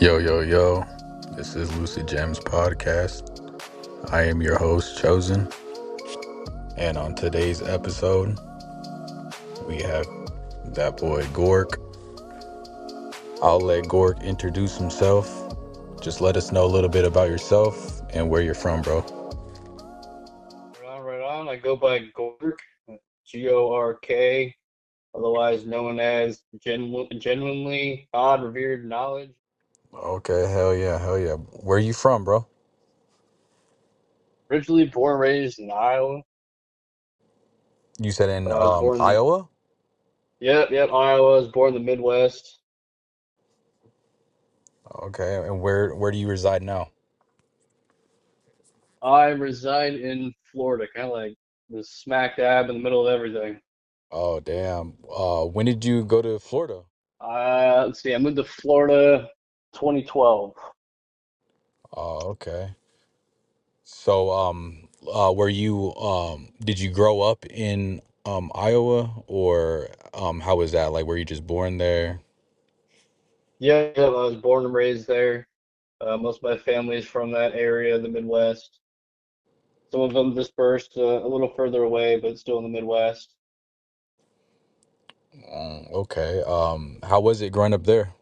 Yo, yo, yo. This is Lucy Gems Podcast. I am your host, Chosen. And on today's episode, we have that boy, Gork. I'll let Gork introduce himself. Just let us know a little bit about yourself and where you're from, bro. Right on. I go by Gork, Gork, otherwise known as genuinely Odd Revered Knowledge. Okay, hell yeah, hell yeah. Where you from, bro? Originally born and raised in Iowa. You said in I was born, Iowa? yep, Iowa. I was born in the Midwest. Okay, and where do you reside now? I reside in Florida, kind of like the smack dab in the middle of everything. Oh, damn. When did you go to Florida? Let's see, I moved to Florida 2012. Oh, okay. So, were you, did you grow up in, Iowa, or, how was that? Like, were you just born there? Yeah, I was born and raised there. Most of my family is from that area, the Midwest. Some of them dispersed a little further away, but still in the Midwest. Okay. How was it growing up there?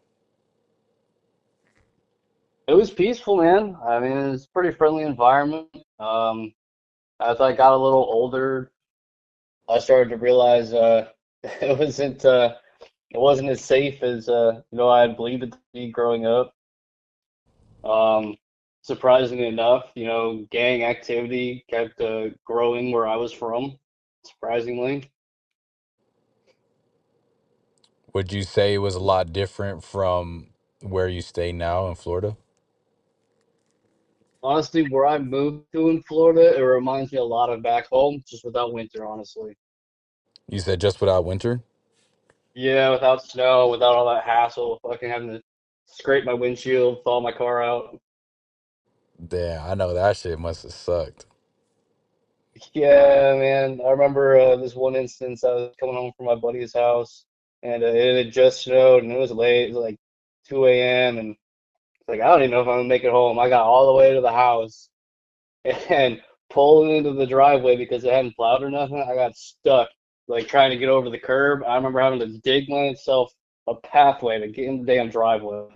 It was peaceful, man. I mean, it's a pretty friendly environment. As I got a little older, I started to realize it wasn't as safe as I had believed it to be growing up. Um, Surprisingly enough, gang activity kept growing where I was from. Surprisingly. Would you say it was a lot different from where you stay now in Florida? Honestly, where I moved to in Florida, it reminds me a lot of back home, just without winter, honestly. You said just without winter? Yeah, without snow, without all that hassle, fucking having to scrape my windshield, thaw my car out. Damn, I know that shit must have sucked. Yeah, man. I remember this one instance. I was coming home from my buddy's house, and it had just snowed, and it was late. It was like 2 a.m. and it's like I don't even know if I'm gonna make it home. I got all the way to the house and pulling into the driveway because it hadn't plowed or nothing. I got stuck, like trying to get over the curb. I remember having to dig myself a pathway to get in the damn driveway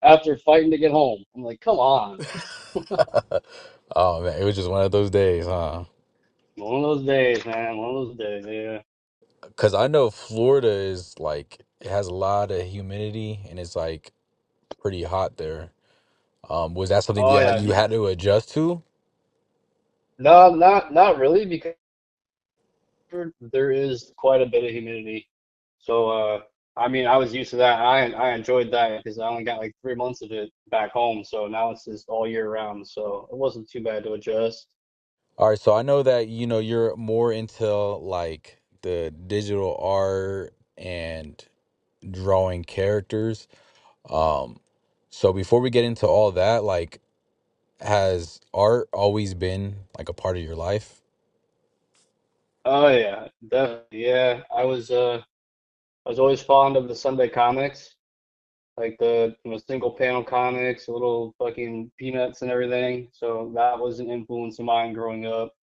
after fighting to get home. I'm like, come on, Oh man, it was just one of those days, huh? one of those days, man. One of those days. Yeah. Because I know Florida is like it has a lot of humidity and it's like pretty hot there. Was that something Oh that yeah. you had to adjust to? No, not really because there is quite a bit of humidity. So I mean, I was used to that. I enjoyed that because I only got like 3 months of it back home. So now it's just all year round. So it wasn't too bad to adjust. All right, so I know that you're more into like the digital art and drawing characters. Um, so before we get into all that, like, has art always been like a part of your life? Oh yeah, definitely. Yeah, I was always fond of the Sunday comics, like the single panel comics, little fucking peanuts and everything. So that was an influence of mine growing up.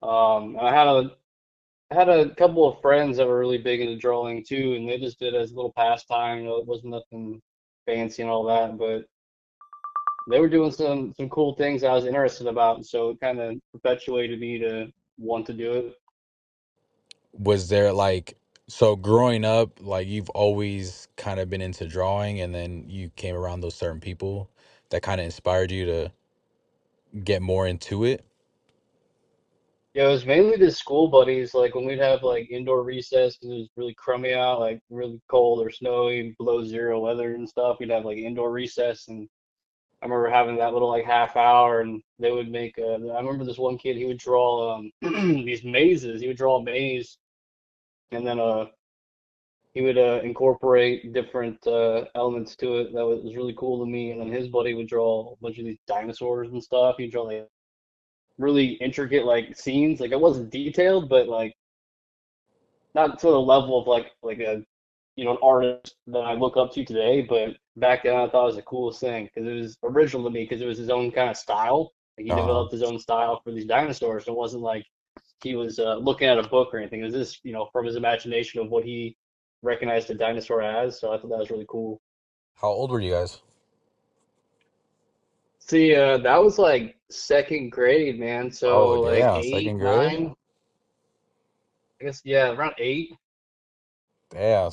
I had a couple of friends that were really big into drawing too, and they just did it as a little pastime. It wasn't nothing fancy and all that, but they were doing some cool things I was interested about, so it kind of perpetuated me to want to do it. Was there like so growing up, like you've always kind of been into drawing and then you came around those certain people that kind of inspired you to get more into it? Yeah, it was mainly the school buddies. Like when we'd have like indoor recess because it was really crummy out, like really cold or snowy, below zero weather and stuff. We'd have like indoor recess, and I remember having that little like half hour, and they would make. I remember this one kid. He would draw these mazes. He would draw a maze, and then he would incorporate different elements to it. That was really cool to me. And then his buddy would draw a bunch of these dinosaurs and stuff. He'd draw like really intricate like scenes. Like it wasn't detailed, but like not to the level of like a an artist that I look up to today, but back then I thought it was the coolest thing because it was original to me because it was his own kind of style. Like he Uh-huh. developed his own style for these dinosaurs. It wasn't like he was looking at a book or anything. It was just, from his imagination of what he recognized a dinosaur as. So I thought that was really cool. How old were you guys? See, that was like second grade, man. Oh, So like damn, eight, second grade? nine, I guess, yeah, around eight. Damn,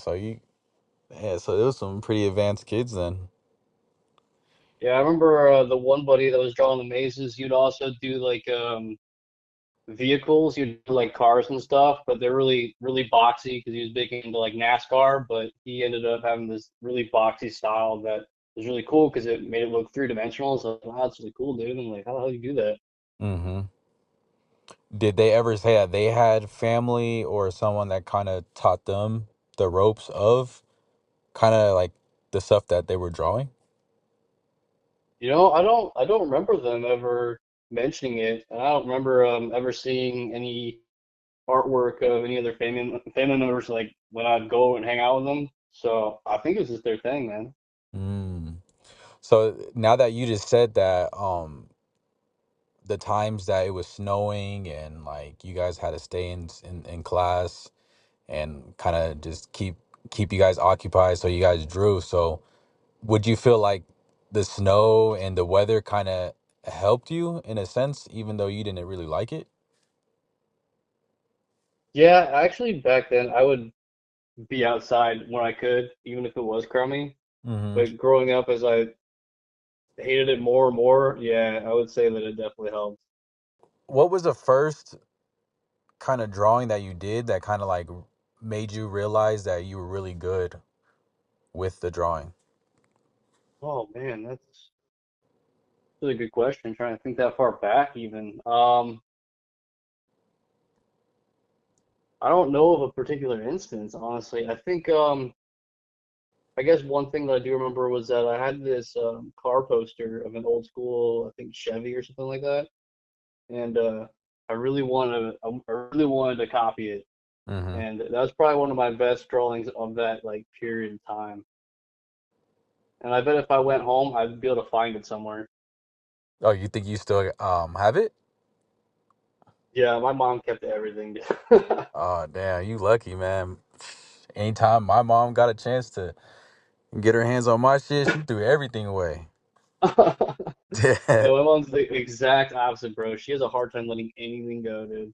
yeah, so it was some pretty advanced kids then. Yeah, I remember the one buddy that was drawing the mazes. You'd also do like vehicles, you'd do like cars and stuff, but they're really, really boxy because he was big into like NASCAR. But he ended up having this really boxy style that was really cool because it made it look three dimensional. So, wow, that's really cool, dude. I'm like, how the hell do you do that? Mm-hmm. Did they ever say that they had family or someone that kind of taught them the ropes of kind of like the stuff that they were drawing? I don't remember them ever mentioning it, and I don't remember ever seeing any artwork of any of their family members like when I'd go and hang out with them. So I think it's just their thing, man. Mm. So now that you just said that, the times that it was snowing and like you guys had to stay in class and kind of just keep you guys occupied so you guys drew. So would you feel like the snow and the weather kind of helped you in a sense, even though you didn't really like it? Yeah, actually back then I would be outside when I could, even if it was crummy. Hmm. But growing up, as I hated it more and more, yeah, I would say that it definitely helped. What was the first kind of drawing that you did that kind of like made you realize that you were really good with the drawing? Oh man, that's a really good question. I'm trying to think that far back even. I don't know of a particular instance, honestly. I guess one thing that I do remember was that I had this car poster of an old school, I think Chevy or something like that, and I really wanted to copy it, Hmm. and that was probably one of my best drawings of that like period of time. And I bet if I went home, I'd be able to find it somewhere. Oh, you think you still have it? Yeah, my mom kept everything. Oh, damn, you lucky, man. Anytime my mom got a chance to get her hands on my shit, she threw everything away. Yeah, my mom's the exact opposite, bro. She has a hard time letting anything go, dude.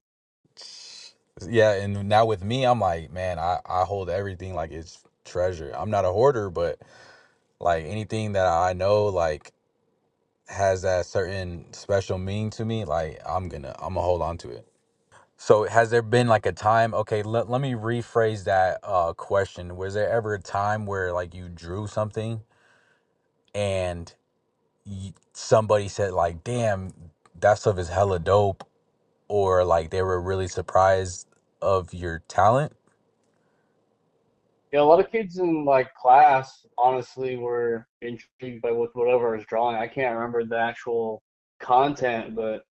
Yeah, and now with me, I'm like, man, I hold everything like it's treasure. I'm not a hoarder, but like anything that I know like has that certain special meaning to me, like I'm gonna hold on to it. So has there been like a time, okay, let me rephrase that question. Was there ever a time where like you drew something and somebody said like, damn, that stuff is hella dope, or like they were really surprised of your talent? Yeah, a lot of kids in like class honestly were intrigued by whatever I was drawing. I can't remember the actual content, but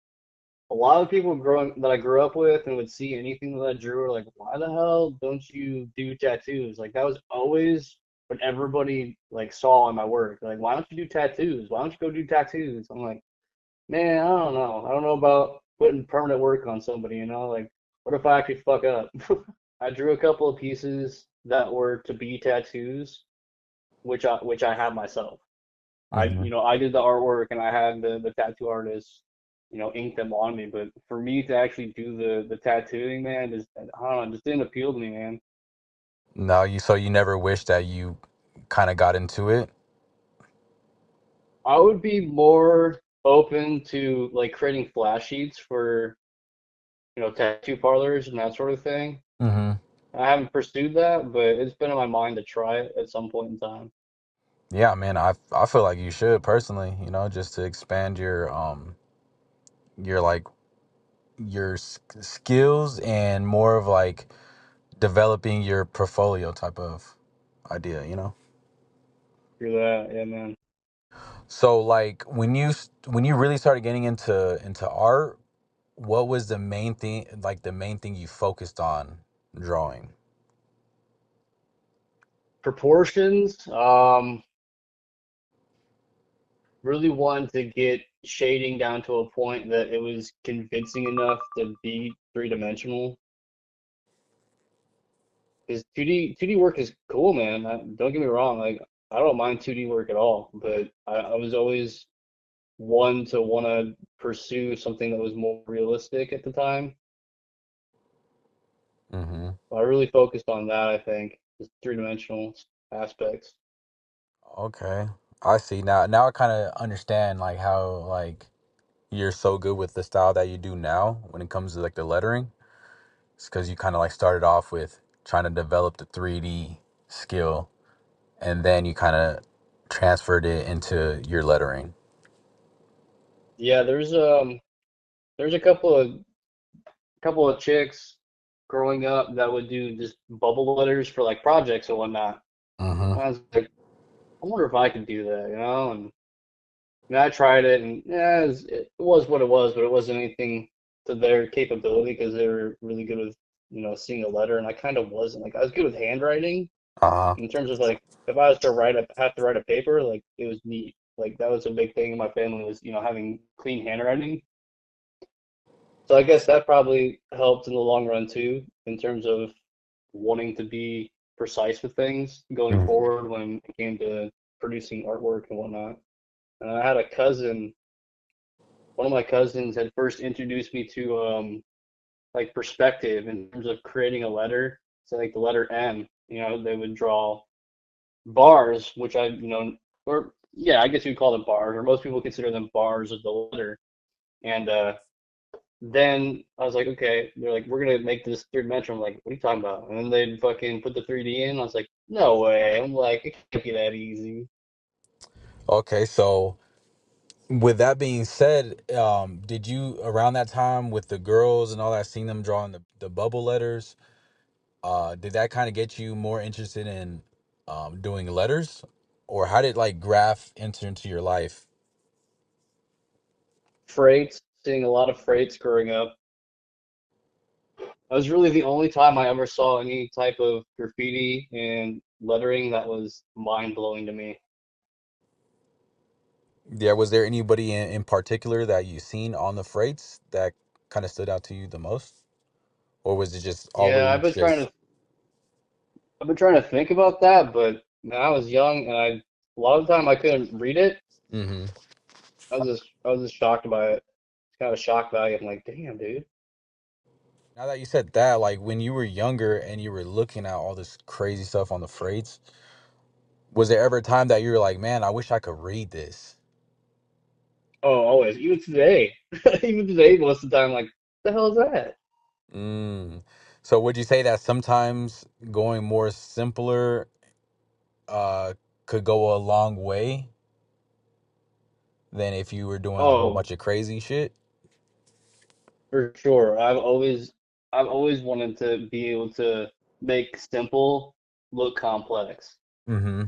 a lot of people growing that I grew up with and would see anything that I drew are like, why the hell don't you do tattoos? Like that was always what everybody like saw in my work. Like, why don't you do tattoos? Why don't you go do tattoos? I'm like, man, I don't know. I don't know about putting permanent work on somebody, Like, what if I actually fuck up? I drew a couple of pieces that were to be tattoos, which I have myself. Hmm. I did the artwork and I had the tattoo artist, ink them on me. But for me to actually do the tattooing, man, just I don't know, just didn't appeal to me, man. No, you never wish that you kind of got into it. I would be more open to like creating flash sheets for, tattoo parlors and that sort of thing. Hmm. I haven't pursued that, but it's been in my mind to try it at some point in time. Yeah, man, I feel like you should personally, just to expand your like your skills and more of like developing your portfolio type of idea. Do that, yeah, man. So like when you really started getting into art, what was the main thing you focused on drawing? Proportions, really wanted to get shading down to a point that it was convincing enough to be three-dimensional. Because 2D work is cool, man. Don't get me wrong. Like I don't mind 2D work at all, but I was always one to want to pursue something that was more realistic at the time. Mm-hmm. I really focused on that, I think, just three-dimensional aspects. Okay. I see now. Now I kind of understand like how like you're so good with the style that you do now when it comes to like the lettering. It's because you kind of like started off with trying to develop the 3D skill, and then you kind of transferred it into your lettering. Yeah, there's a couple of chicks growing up that would do just bubble letters for like projects and whatnot. Mm-hmm. And I was like, I wonder if I could do that, you know? And I tried it, and yeah, it was what it was, but it wasn't anything to their capability because they were really good with, seeing a letter, and I kind of wasn't. Like I was good with handwriting Uh-huh. in terms of like if I was to have to write a paper, like it was neat. Like that was a big thing in my family was, having clean handwriting. So I guess that probably helped in the long run too, in terms of wanting to be precise with things going Hmm. forward when it came to producing artwork and whatnot. And I had a cousin, one of my cousins had first introduced me to like perspective in terms of creating a letter. So like the letter M, they would draw bars, which or yeah, I guess you'd call them bars, or most people consider them bars of the letter. And then I was like, okay, they're like, we're gonna make this three-dimensional. I'm like, what are you talking about? And then they'd fucking put the 3D in. I was like, no way. I'm like, it can't be that easy. Okay, so with that being said, did you around that time with the girls and all that, seeing them drawing the bubble letters, did that kind of get you more interested in doing letters? Or how did like graph enter into your life? Freights, seeing a lot of freights growing up. That was really the only time I ever saw any type of graffiti and lettering that was mind-blowing to me. Yeah, was there anybody in particular that you seen on the freights that kind of stood out to you the most? Or was it just Yeah, always just I've been trying to think about that, but when I was young and a lot of the time I couldn't read it. hmm I was just shocked by it. It's kind of shock value. I'm like, damn, dude. now that you said that, like when you were younger and you were looking at all this crazy stuff on the freights, was there ever a time that you were like, man, I wish I could read this? Oh, always. Even today. Even today, most of the time, like, what the hell is that? Mm. So would you say that sometimes going more simpler uh could go a long way than if you were doing a whole Oh, bunch of crazy shit? for sure. I've always wanted to be able to make simple look complex, Mm-hmm.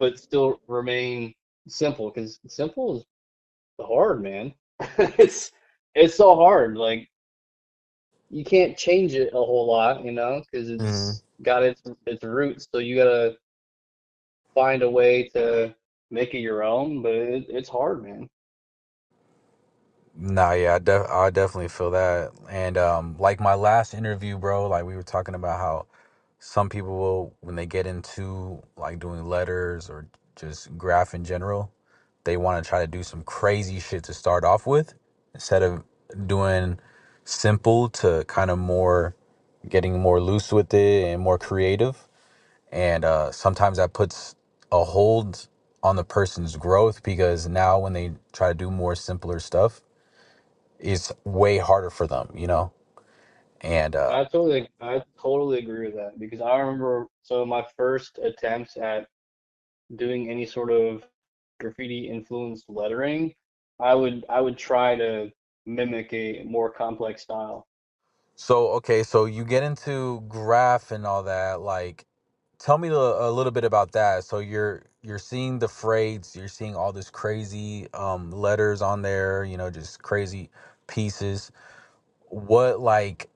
but still remain simple because simple is hard, man. It's it's so hard. Like you can't change it a whole lot, because Mm-hmm. it's got its roots. So you gotta find a way to make it your own, but it's hard, man. Nah, yeah, I definitely feel that. And like my last interview, bro, like we were talking about how some people will, when they get into like doing letters or just graph in general, they want to try to do some crazy shit to start off with instead of doing simple to kind of more getting more loose with it and more creative. And sometimes that puts a hold on the person's growth because now when they try to do more simpler stuff, it's way harder for them, you know? And I totally agree with that because I remember so my first attempts at doing any sort of graffiti influenced lettering, I would try to mimic a more complex style. so, okay, so you get into graph and all that, like, tell me a little bit about that. So you're seeing the freights, you're seeing all this crazy letters on there, you know, just crazy pieces. What like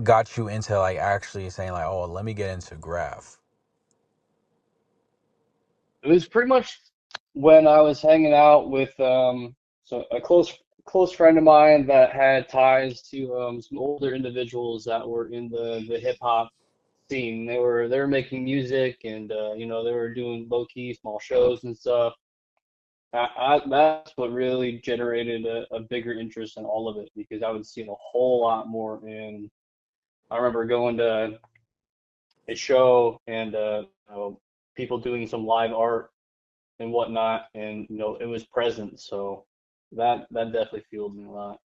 got you into like actually saying like, oh, let me get into graph? It was pretty much when I was hanging out with so a close friend of mine that had ties to some older individuals that were in the hip hop scene. They were making music and they were doing low key small shows and stuff. That's what really generated a bigger interest in all of it because I would see it a whole lot more in. I remember going to a show and people doing some live art and whatnot, and it was present, so that definitely fueled me a lot.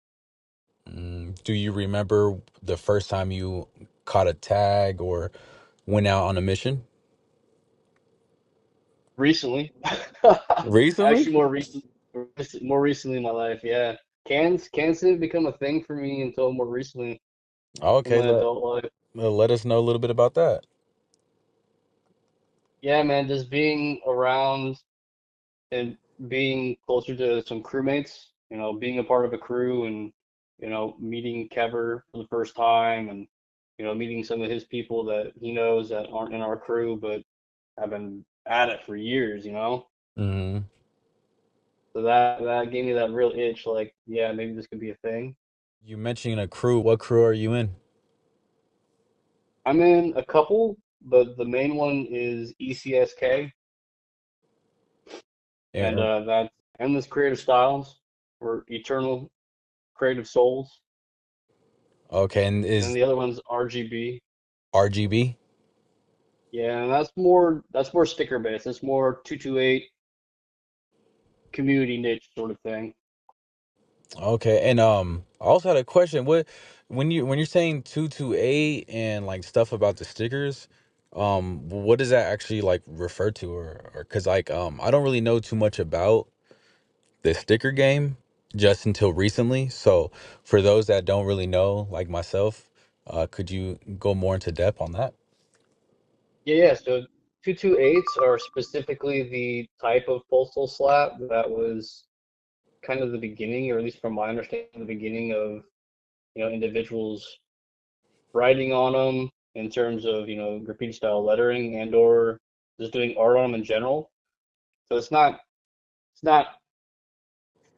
Do you remember the first time you caught a tag or went out on a mission? Recently, Recently? actually more recently in my life, yeah. Cans didn't become a thing for me until more recently in Okay, my adult life. let us know a little bit about that. Yeah, man, just being around and being closer to some crewmates, being a part of a crew and, meeting Kever for the first time and, meeting some of his people that he knows that aren't in our crew but have been at it for years. hmm So that gave me that real itch, like, yeah, maybe this could be a thing. You mentioning a crew. What crew are you in? I'm in a couple, but the main one is ECSK, and Yeah. that's Endless Creative Styles or Eternal Creative Souls. Okay, and And is the other one's RGB. RGB? Yeah, and that's more sticker based. It's more 228 community niche sort of thing. Okay, and I also had a question. What when you're saying 228 and like stuff about the stickers, what does that actually like refer to or because like I don't really know too much about the sticker game just until recently. So for those that don't really know, like myself, could you go more into depth on that? Yeah. So 228s are specifically the type of postal slab that was kind of the beginning, or at least from my understanding, the beginning of individuals writing on them in terms of graffiti style lettering and or just doing art on them in general. So it's not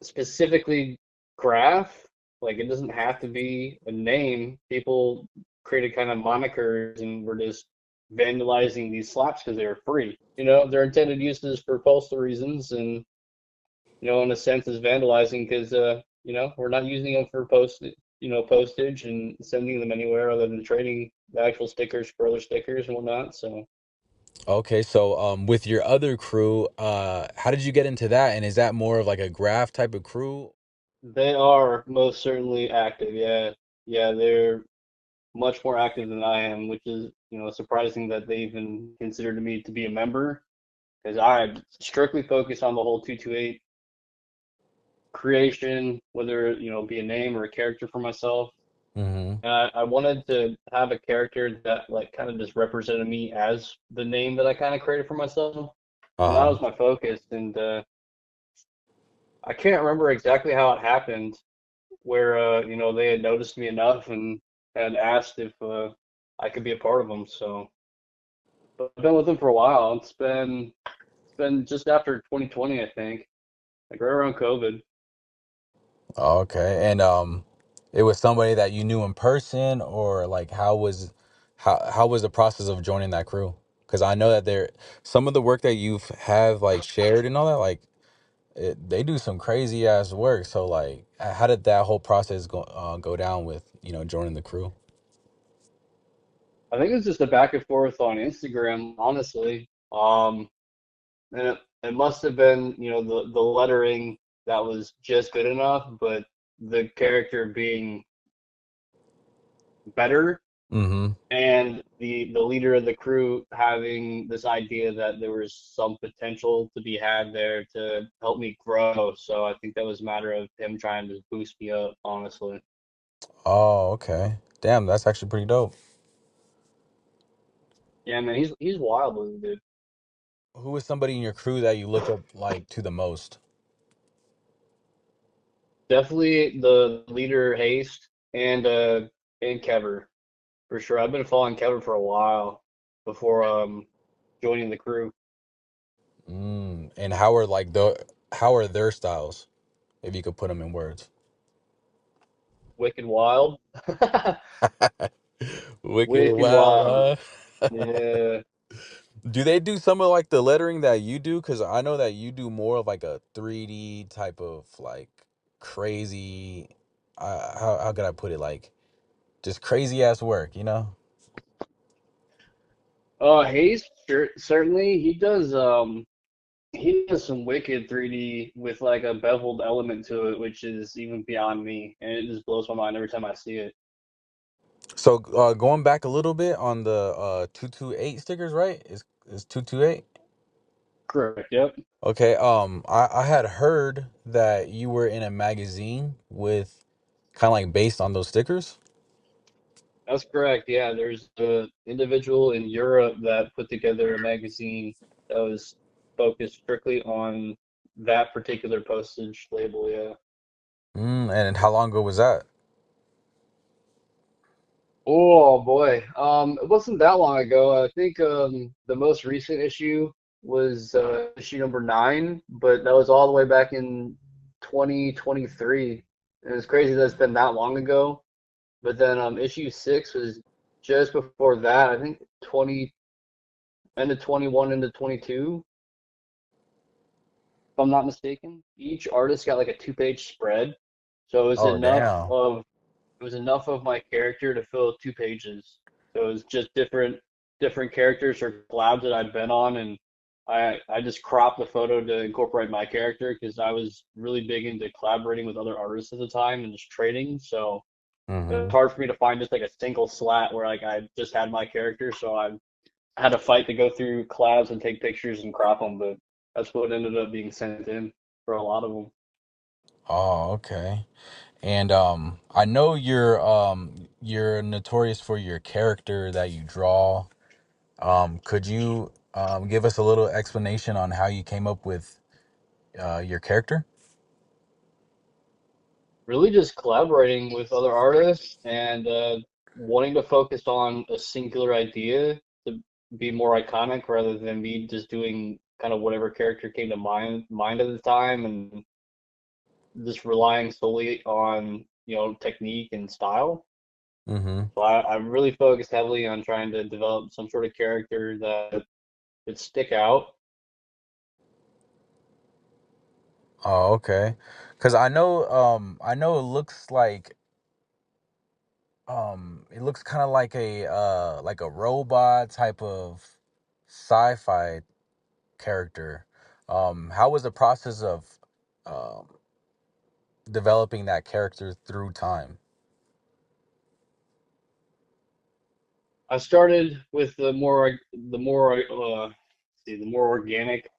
specifically graph. Like it doesn't have to be a name. People created kind of monikers and were just vandalizing these slaps because they were free. Their intended uses for postal reasons, and in a sense, is vandalizing because we're not using them for postage and sending them anywhere other than trading the actual stickers for other stickers and whatnot. So Okay, so with your other crew, how did you get into that? And is that more of like a graph type of crew? they are most certainly active. Yeah, yeah, they're much more active than I am, which is surprising that they even considered me to be a member because I strictly focus on the whole 228 creation, whether be a name or a character for myself. Mm-hmm. And I wanted to have a character that like kind of just represented me as the name that I kind of created for myself. So that Uh-huh. was my focus, and I can't remember exactly how it happened, where they had noticed me enough and had asked if I could be a part of them. So but I've been with them for a while. It's been just after 2020, I think, like right around COVID. Okay. And it was somebody that you knew in person or like how was the process of joining that crew? Because I know that there some of the work that you've have like shared and all that like they do some crazy ass work. So like how did that whole process go down with, joining the crew? I think it was just a back and forth on Instagram, honestly. And it must have been, the lettering that was just good enough, but the character being better Mm-hmm. and the leader of the crew having this idea that there was some potential to be had there to help me grow. So I think that was a matter of him trying to boost me up, honestly. Oh, okay. Damn, that's actually pretty dope. Yeah, man, he's wild with it, dude. Who was somebody in your crew that you look up like to the most? Definitely the leader Haste and Kever for sure. I've been following Kever for a while before joining the crew. And how are their styles? If you could put them in words. Wicked Wild. Wicked Wicked Wild. Wild, huh? Yeah. Do they do some of like the lettering that you do? Because I know that you do more of like a 3D type of like crazy. How could I put it? Like just crazy ass work, you know? Hayes certainly he does some wicked 3D with like a beveled element to it, which is even beyond me, and it just blows my mind every time I see it. So going back a little bit on the 228 stickers, right? Is 228? Correct. Yep. Okay. I had heard that you were in a magazine with kind of like based on those stickers. That's correct. Yeah, there's an individual in Europe that put together a magazine that was focused strictly on that particular postage label. Yeah. And how long ago was that? Oh boy. It wasn't that long ago. I think the most recent issue was issue number 9, but that was all the way back in 2023. And it's crazy that it's been that long ago. But then issue 6 was just before that. I think 20 end of 21 into 22, if I'm not mistaken. Each artist got like a 2-page spread, so Oh damn. it was enough of my character to fill 2 pages. So it was just different characters or collabs that I'd been on, and I just cropped the photo to incorporate my character because I was really big into collaborating with other artists at the time and just trading. So it was Mm-hmm. hard for me to find just like a single slat where like I just had my character. So I had to fight to go through collabs and take pictures and crop them, but that's what ended up being sent in for a lot of them. Oh, okay. And I know you're notorious for your character that you draw. Could you give us a little explanation on how you came up with your character? Really just collaborating with other artists and wanting to focus on a singular idea to be more iconic rather than me just doing kind of whatever character came to mind at the time and just relying solely on technique and style. Mm-hmm. So I really focused heavily on trying to develop some sort of character that would stick out. Oh, okay. Because I know it looks kind of like a robot type of sci-fi character. How was the process of um developing that character through time? I started with the more organic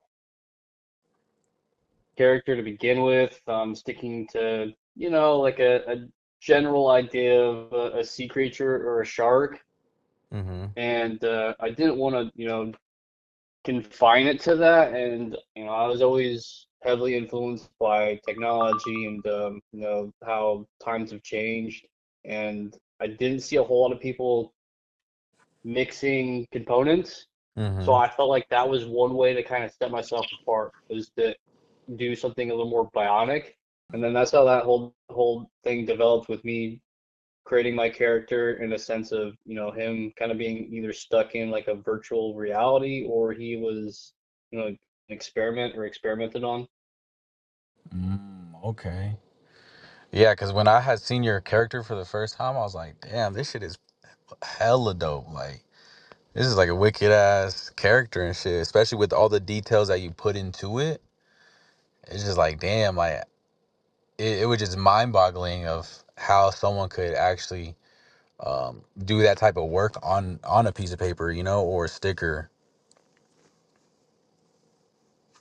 character to begin with, sticking to like a general idea of a sea creature or a shark, Mm-hmm. and I didn't want to confine it to that, and I was always heavily influenced by technology and how times have changed, and I didn't see a whole lot of people mixing components. So Mm-hmm. I felt like that was one way to kind of set myself apart, was to do something a little more bionic. And then that's how that whole thing developed with me creating my character in a sense of, him kind of being either stuck in like a virtual reality or he was, an experiment or experimented on. Okay. Yeah, because when I had seen your character for the first time, I was like, damn, this shit is hella dope. Like, this is like a wicked ass character and shit, especially with all the details that you put into it. It's just like, damn, like, it was just mind boggling of how someone could actually do that type of work on a piece of paper, or a sticker.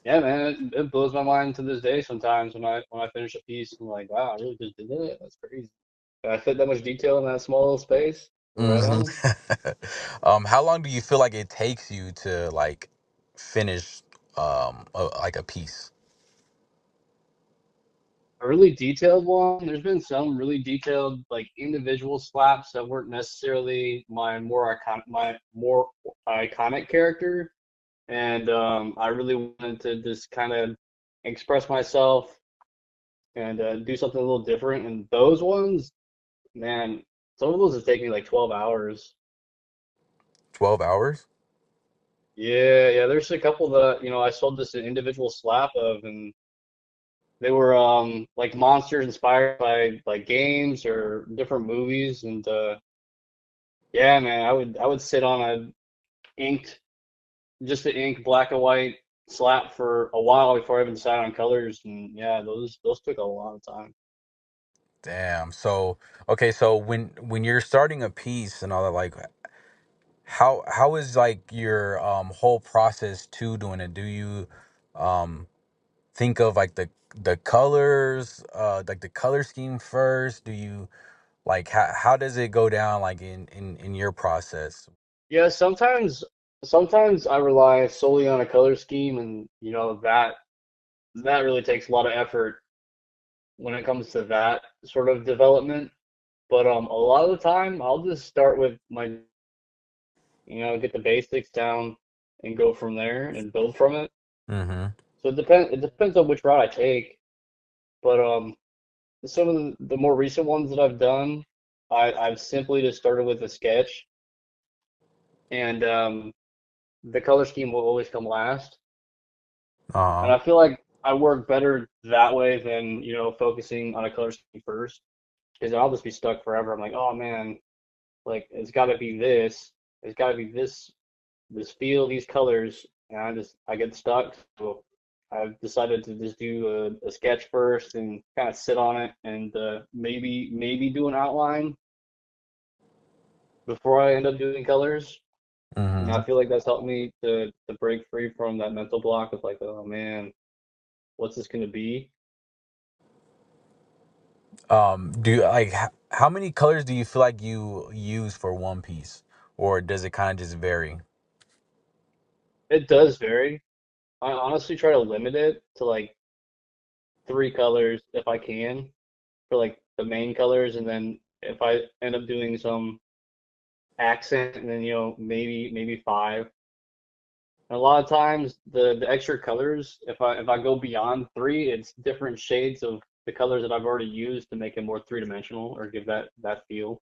Yeah, man, it blows my mind to this day sometimes when I finish a piece. I'm like, wow, I really just did that? That's crazy. Did I fit that much detail in that small little space? Right Hmm. on. How long do you feel like it takes you to like finish like a piece? A really detailed one. There's been some really detailed like individual slaps that weren't necessarily my more iconic character. and I really wanted to just kind of express myself and do something a little different. And those ones, man, some of those have taken me like 12 hours. 12 hours? Yeah, yeah. There's a couple that I sold just an individual slab of, and they were like monsters inspired by like games or different movies. And yeah, man, I would sit on a inked just the ink black and white slap for a while before I even decided on colors. And yeah, those took a lot of time. Damn. So, okay, so when you're starting a piece and all that, like how is like your whole process to doing it? Do you um think of like the colors, like the color scheme first? Do you like how does it go down like in your process? Yeah, sometimes I rely solely on a color scheme, and that really takes a lot of effort when it comes to that sort of development. But a lot of the time I'll just start with get the basics down and go from there and build from it. Mm-hmm. So it depends on which route I take. But some of the more recent ones that I've done, I've simply just started with a sketch, and the color scheme will always come last. And Uh-huh. I feel like I work better that way than focusing on a color scheme first, because I'll just be stuck forever. I'm like, oh man, like it's got to be this, it's got to be this feel, these colors, and I get stuck. So I've decided to just do a sketch first and kind of sit on it, and maybe do an outline before I end up doing colors. And I Mm-hmm. feel like that's helped me to break free from that mental block of like, oh man, what's this gonna be? Do you like how many colors do you feel like you use for one piece, or does it kind of just vary? It does vary. I honestly try to limit it to like 3 colors if I can for like the main colors, and then if I end up doing some accent, and then maybe five. And a lot of times the extra colors, if I go beyond three, it's different shades of the colors that I've already used to make it more three-dimensional or give that feel.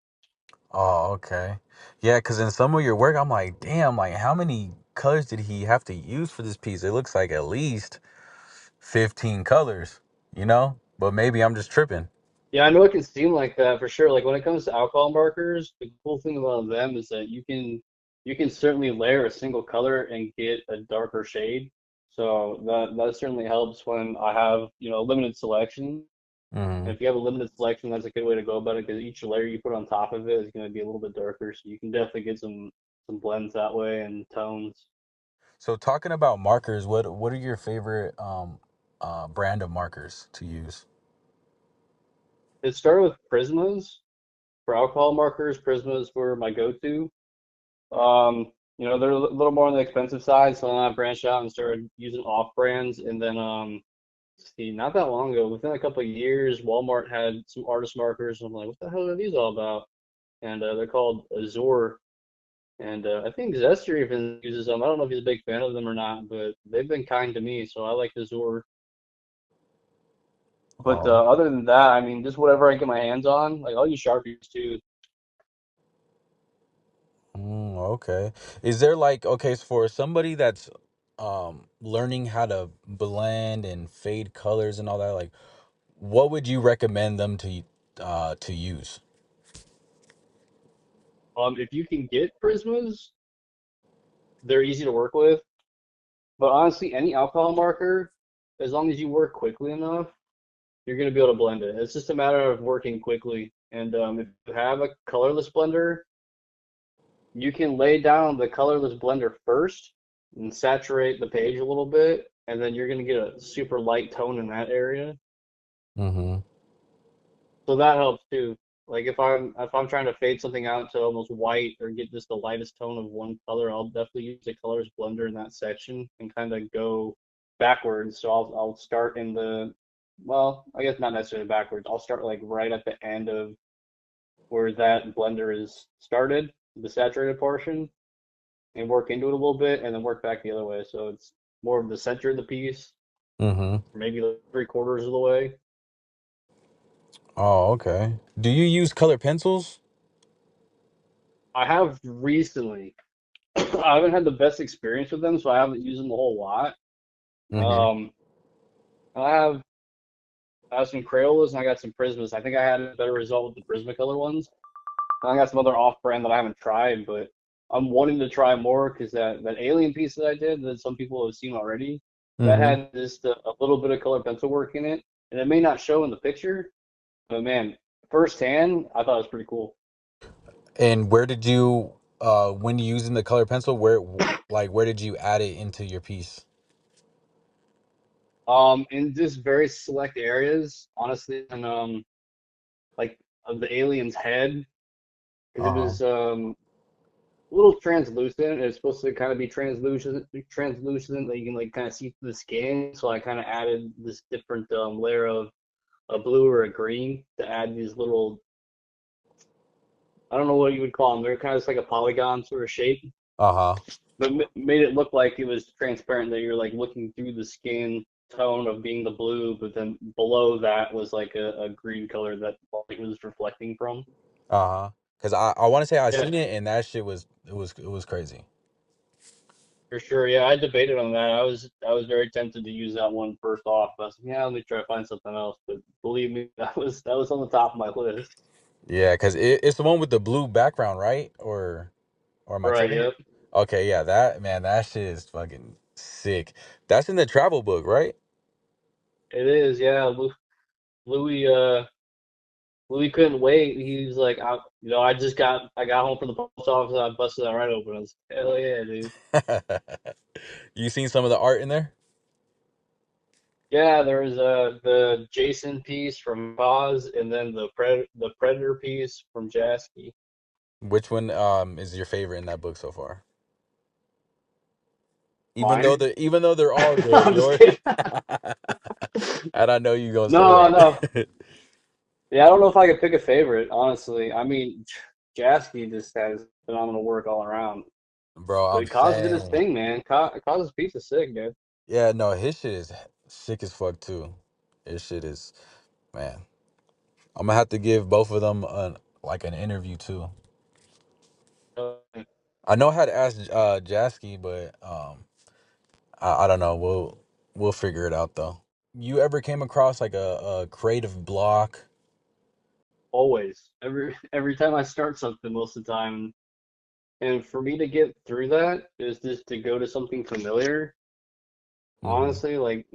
Oh, okay. Yeah, because in some of your work, I'm like, damn, like how many colors did he have to use for this piece? It looks like at least 15 colors, you know? But maybe I'm just tripping. Yeah, I know it can seem like that for sure. Like when it comes to alcohol markers, the cool thing about them is that you can certainly layer a single color and get a darker shade. So that certainly helps when I have, limited selection. Hmm. And if you have a limited selection, that's a good way to go about it because each layer you put on top of it is going to be a little bit darker. So you can definitely get some blends that way and tones. So talking about markers, what are your favorite brand of markers to use? It started with Prismas for alcohol markers. Prismas were my go-to. They're a little more on the expensive side, so then I branched out and started using off brands. And then, see, not that long ago, within a couple of years, Walmart had some artist markers. And I'm like, what the hell are these all about? And they're called Azure. And I think Zester even uses them. I don't know if he's a big fan of them or not, but they've been kind to me, so I like Azure. But Oh, other than that, I mean, just whatever I get my hands on, like I'll use Sharpies too. okay. Is there like okay, so for somebody that's learning how to blend and fade colors and all that, like what would you recommend them to use? If you can get Prismas, they're easy to work with. But honestly, any alcohol marker, as long as you work quickly enough, you're going to be able to blend it. It's just a matter of working quickly. And if you have a colorless blender, you can lay down the colorless blender first and saturate the page a little bit, and then you're going to get a super light tone in that area. Mm-hmm. So that helps too. Like if I'm trying to fade something out to almost white or get just the lightest tone of one color, I'll definitely use a colors blender in that section and kind of go backwards. So I'll start in well, I guess not necessarily backwards. I'll start like right at the end of where that blender is started, the saturated portion, and work into it a little bit and then work back the other way. So it's more of the center of the piece, Mm-hmm. maybe like 3/4 of the way. Oh, okay. Do you use colored pencils? I have recently. I haven't had the best experience with them, so I haven't used them a whole lot. Mm-hmm. Um, I have I have some Crayolas and I got some Prismas. I think I had a better result with the Prismacolor ones. And I got some other off-brand that I haven't tried, but I'm wanting to try more because that alien piece that I did that some people have seen already, that Mm-hmm. had just a little bit of color pencil work in it, and it may not show in the picture, but man, firsthand, I thought it was pretty cool. And where did you, when you using the colored pencil, where did you add it into your piece? In just very select areas, honestly, and like of the alien's head, because it Uh-huh. was a little translucent. It's supposed to kind of be translucent that you can like kind of see through the skin. So I kind of added this different layer of a blue or a green to add these little, I don't know what you would call them. They're kind of just like a polygon sort of shape, Uh-huh. but made it look like it was transparent that you're like looking through the skin tone of being the blue, but then below that was like a green color that it was reflecting from. Uh-huh. Because I want to say I Yeah, seen it and that shit was it was crazy. for sure. Yeah, I debated on that. I was very tempted to use that one first off. But I was like, yeah, let me try to find something else. But believe me, that was on the top of my list. Yeah, because it's the one with the blue background, right? Or am I Right, tripping? yep. Okay, yeah, that man, that shit is fucking sick. That's in the travel book, right? It is, yeah. Louis Louis couldn't wait. He was like, I got home from the post office and I busted that right open. I was like, hell yeah, dude. You seen some of the art in there? Yeah, there was the Jason piece from Paz and then the Predator piece from Jasky. Which one is your favorite in that book so far? Mine. Even though they're all good, I'm just yours. kidding. And I know you gonna say No, no. that. Yeah, I don't know if I could pick a favorite, honestly. I mean, Jasky just has phenomenal work all around. Bro, I'm But Kaz did his saying. thing, man. Kaz's piece is sick, dude. Yeah, no, his shit is sick as fuck too. His shit is, man. I'm gonna have to give both of them an interview too. I know how to ask Jasky, but I don't know. We'll figure it out though. You ever came across like a creative block? Always. Every time I start something, most of the time. And for me to get through that is just to go to something familiar. Mm-hmm. Honestly, like,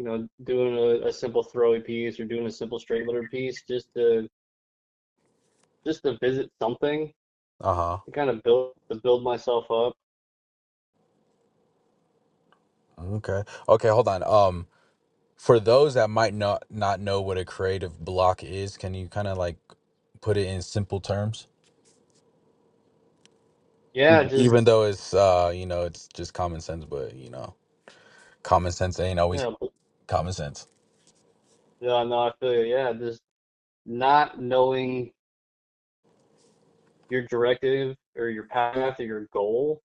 doing a simple throwy piece or doing a simple straight letter piece just to visit something Uh-huh. to kind of build myself up. Okay. Okay, hold on. For those that might not know what a creative block is, can you kind of like put it in simple terms? Yeah, just Even though it's it's just common sense, but common sense ain't always yeah, common sense. yeah, no, I feel you. Yeah, just not knowing your directive or your path or your goal.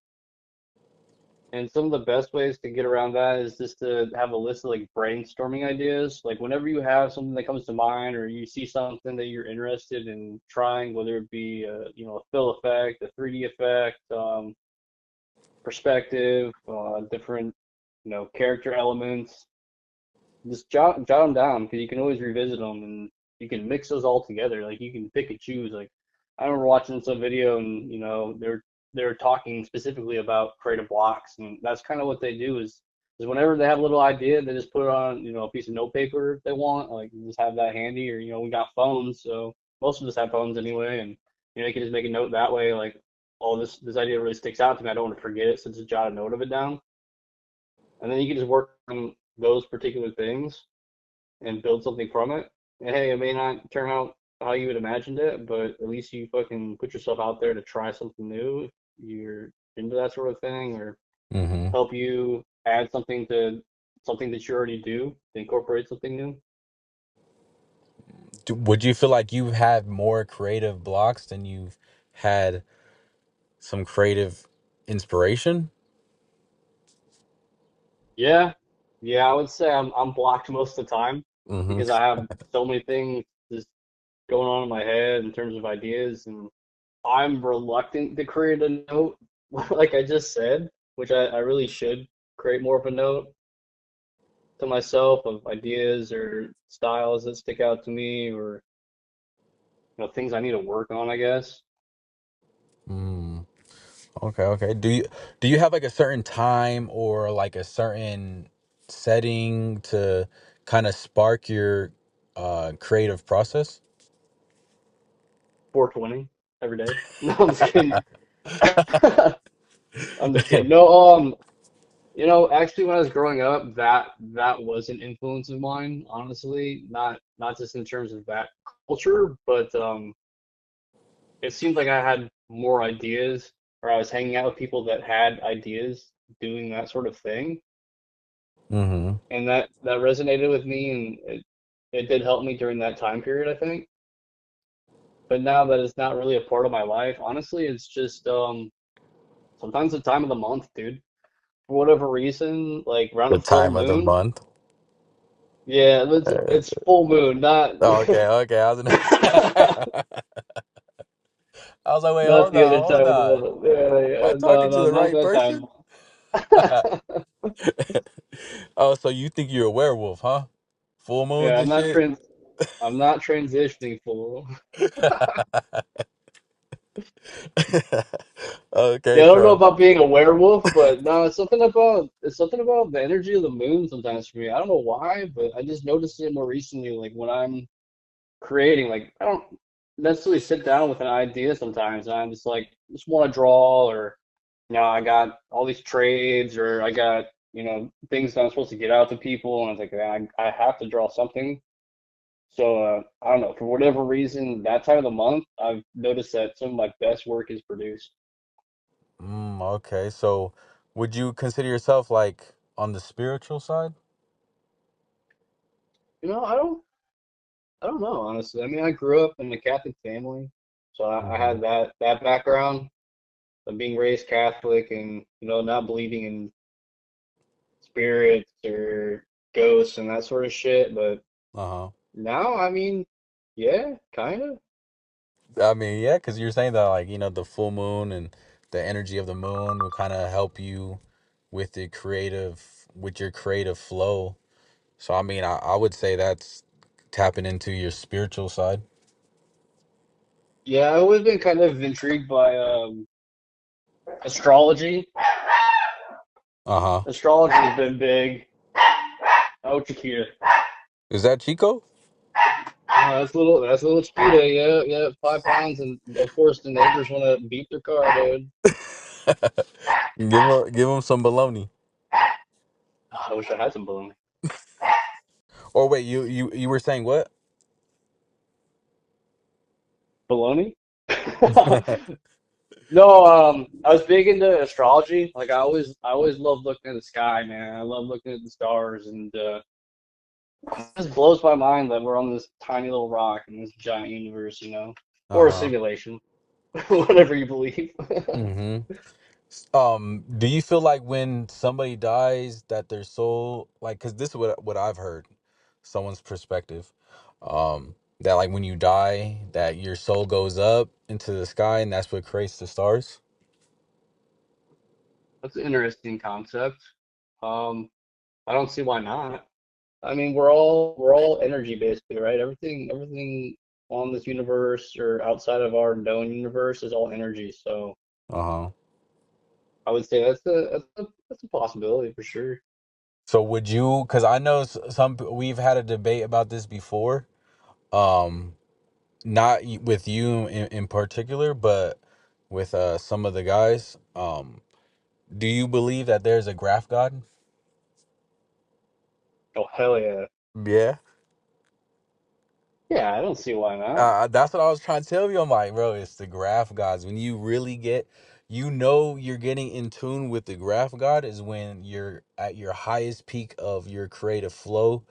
And some of the best ways to get around that is just to have a list of like brainstorming ideas. Like whenever you have something that comes to mind or you see something that you're interested in trying, whether it be a fill effect, a 3D effect, perspective, different character elements, just jot them down because you can always revisit them and you can mix those all together. Like you can pick and choose. Like I remember watching some video and they're talking specifically about creative blocks and that's kind of what they do is whenever they have a little idea they just put it on a piece of note paper if they want. Like just have that handy or we got phones so most of us have phones anyway and you can just make a note that way like oh this idea really sticks out to me I don't want to forget it so just jot a note of it down and then you can just work on those particular things and build something from it. And hey, it may not turn out how you had imagined it, but at least you fucking put yourself out there to try something new. If you're into that sort of thing, or Mm-hmm. help you add something to something that you already do, to incorporate something new. Would you feel like you have more creative blocks than you've had some creative inspiration? Yeah, yeah, I would say I'm blocked most of the time Mm-hmm. because I have so many things just going on in my head in terms of ideas, and I'm reluctant to create a note, like I just said, which I really should create more of a note to myself of ideas or styles that stick out to me, or things I need to work on, I guess. Mm. Okay, okay. Do you have like a certain time or like a certain setting to kind of spark your creative process? 420 every day. No, I'm just kidding. I'm just kidding. No, actually, when I was growing up, that was an influence of mine, honestly. Not just in terms of that culture, but it seemed like I had more ideas, or I was hanging out with people that had ideas doing that sort of thing, Mm-hmm. and that resonated with me, and it did help me during that time period, I think. But now that it's not really a part of my life, honestly, it's just sometimes the time of the month, dude. For whatever reason, like around The a full time of the moon. month. Yeah, Uh, it's full moon, not okay, okay. I was like, wait, not hold the on, other hold time of the on. month. Yeah, Am I yeah, no, talking to no, the not right that person? time. Oh, so you think you're a werewolf, huh? Full moons Yeah, and shit. I'm not transitioning fool. Yeah, Okay, I don't know so about being a werewolf, but no, it's something about the energy of the moon sometimes for me. I don't know why, but I just noticed it more recently, like when I'm creating, like I don't necessarily sit down with an idea sometimes. And I'm just like just want to draw, or I got all these trades, or I got things that I'm supposed to get out to people, and I was like, "Man, I have to draw something." So I don't know, for whatever reason, that time of the month, I've noticed that some of my best work is produced. okay. So would you consider yourself like on the spiritual side? You know, I don't know, honestly. I mean, I grew up in a Catholic family, so I Mm-hmm. had that background of being raised Catholic, and not believing in spirits or ghosts and that sort of shit. But Uh-huh. now, I mean, yeah, kind of. I mean, yeah, because you're saying that like, the full moon and the energy of the moon will kind of help you with with your creative flow. So I mean, I would say that's tapping into your spiritual side. Yeah, I've always been kind of intrigued by astrology. Uh-huh. Astrology's been big. Oh, Chiquita. Is that Chico? That's a little Chiquita. Yeah, yeah, 5 pounds, and of course the neighbors want to beat their car, dude. Give him some baloney. Oh, I wish I had some baloney. Or wait, you were saying what? Baloney? No, I was big into astrology. Like I always loved looking at the sky, man. I love looking at the stars, and it just blows my mind that we're on this tiny little rock in this giant universe, or a Uh-huh. simulation, whatever you believe. Mm-hmm. Do you feel like when somebody dies that their soul, like, because this is what I've heard, someone's perspective, that like when you die, that your soul goes up into the sky and that's what creates the stars? That's an interesting concept. Um, I don't see why not. I mean, we're all energy basically, right? Everything on this universe or outside of our known universe is all energy. So Uh-huh. I would say that's a possibility for sure. So would you, because I know we've had a debate about this before, um, not with you in particular, but with some of the guys. Do you believe that there's a graph god? Oh hell yeah. Yeah. Yeah, I don't see why not. That's what I was trying to tell you. I'm like, bro, it's the graph gods. When you really you're getting in tune with the graph god is when you're at your highest peak of your creative flow,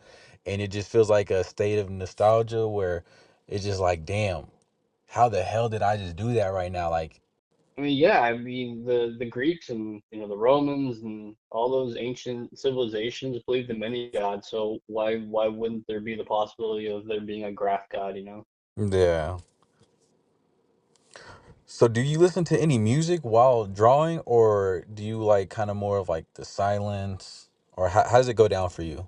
and it just feels like a state of nostalgia where it's just like, damn, how the hell did I just do that right now? Like, I mean, yeah, I mean the Greeks and the Romans and all those ancient civilizations believed in many gods. So why wouldn't there be the possibility of there being a graph god? Yeah. So do you listen to any music while drawing, or do you like kind of more of like the silence, or how does it go down for you?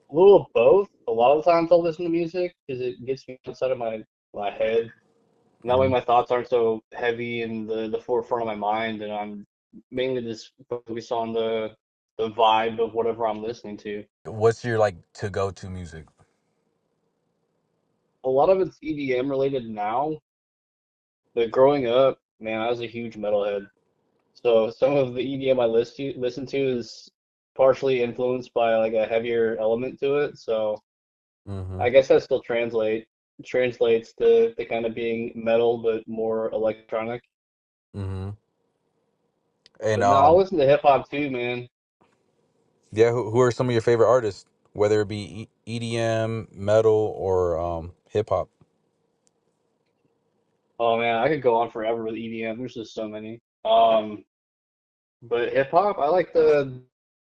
A little of both. A lot of the times I'll listen to music because it gets me outside of my head. And that way Mhm. my thoughts aren't so heavy in the forefront of my mind, and I'm mainly just focused on the vibe of whatever I'm listening to. What's your like to go to music? A lot of it's EDM related now, but growing up, man, I was a huge metalhead. So some of the EDM I listen to is partially influenced by like a heavier element to it. So Mm-hmm. I guess that still translates to kind of being metal but more electronic. Mm-hmm. And But no, I'll listen to hip hop too, man. yeah, who are some of your favorite artists, whether it be EDM, metal, or hip hop? Oh man, I could go on forever with EDM. There's just so many. But hip hop, I like the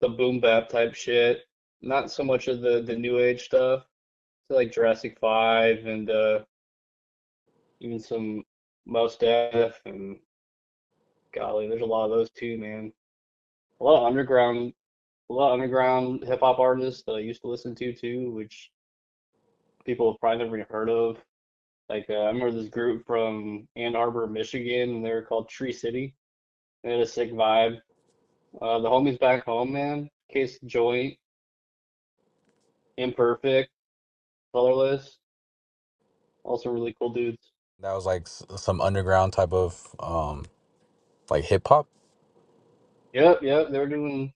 boom bap type shit. Not so much of the new age stuff. So like Jurassic 5 and even some Mos Def and golly, there's a lot of those too, man. A lot of underground, a lot of underground hip hop artists that I used to listen to too, which people have probably never even heard of. Like I remember this group from Ann Arbor, Michigan, and they were called Tree City. They had a sick vibe. The homies back home, man. Case Joint, Imperfect, Colorless, also really cool dudes. That was like some underground type of like hip hop. Yep, yep. They were doing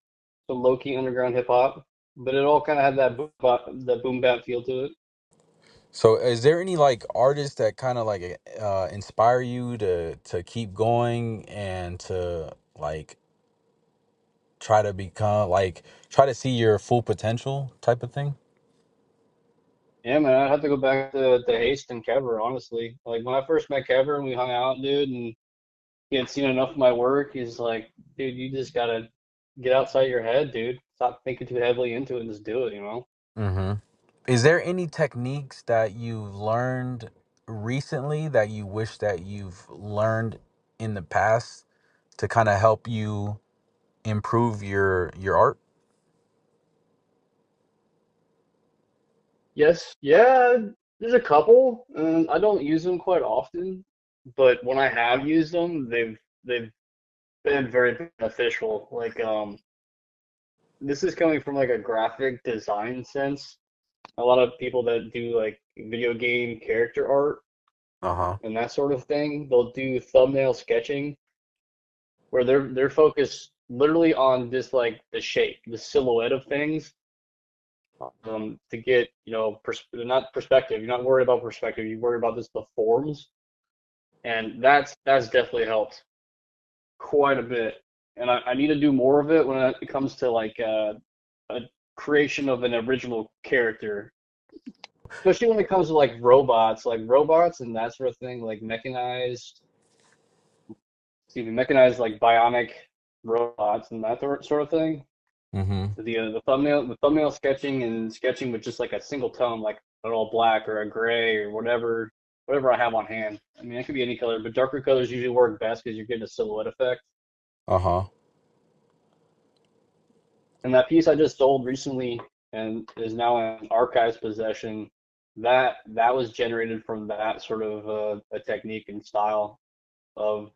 some low key underground hip hop, but it all kind of had that boom bap feel to it. So is there any like artists that kind of like inspire you to keep going and to like try to become like try to see your full potential type of thing? Yeah, man. I'd have to go back to Haste and Kever, honestly. Like when I first met Kever and we hung out, dude, and he had seen enough of my work, he's like, dude, you just gotta get outside your head, dude. Stop thinking too heavily into it and just do it. Mm-hmm. Is there any techniques that you learned recently that you wish that you've learned in the past to kind of help you improve your art? Yes, yeah, there's a couple. I don't use them quite often, but when I have used them, they've been very beneficial. Like this is coming from like a graphic design sense. A lot of people that do like video game character art Uh-huh. and that sort of thing, they'll do thumbnail sketching where they're focused literally on just like the shape, the silhouette of things, to get, not perspective. You're not worried about perspective. You worry about just the forms, and that's definitely helped quite a bit. And I need to do more of it when it comes to like a creation of an original character, especially when it comes to like robots and that sort of thing, like mechanized like bionic robots and that sort of thing. Mm-hmm. The thumbnail sketching and sketching with just like a single tone, like an all black or a gray or whatever I have on hand. I mean, it could be any color, but darker colors usually work best because you're getting a silhouette effect. Uh-huh. And that piece I just sold recently and is now in archives possession, that was generated from that sort of a technique and style of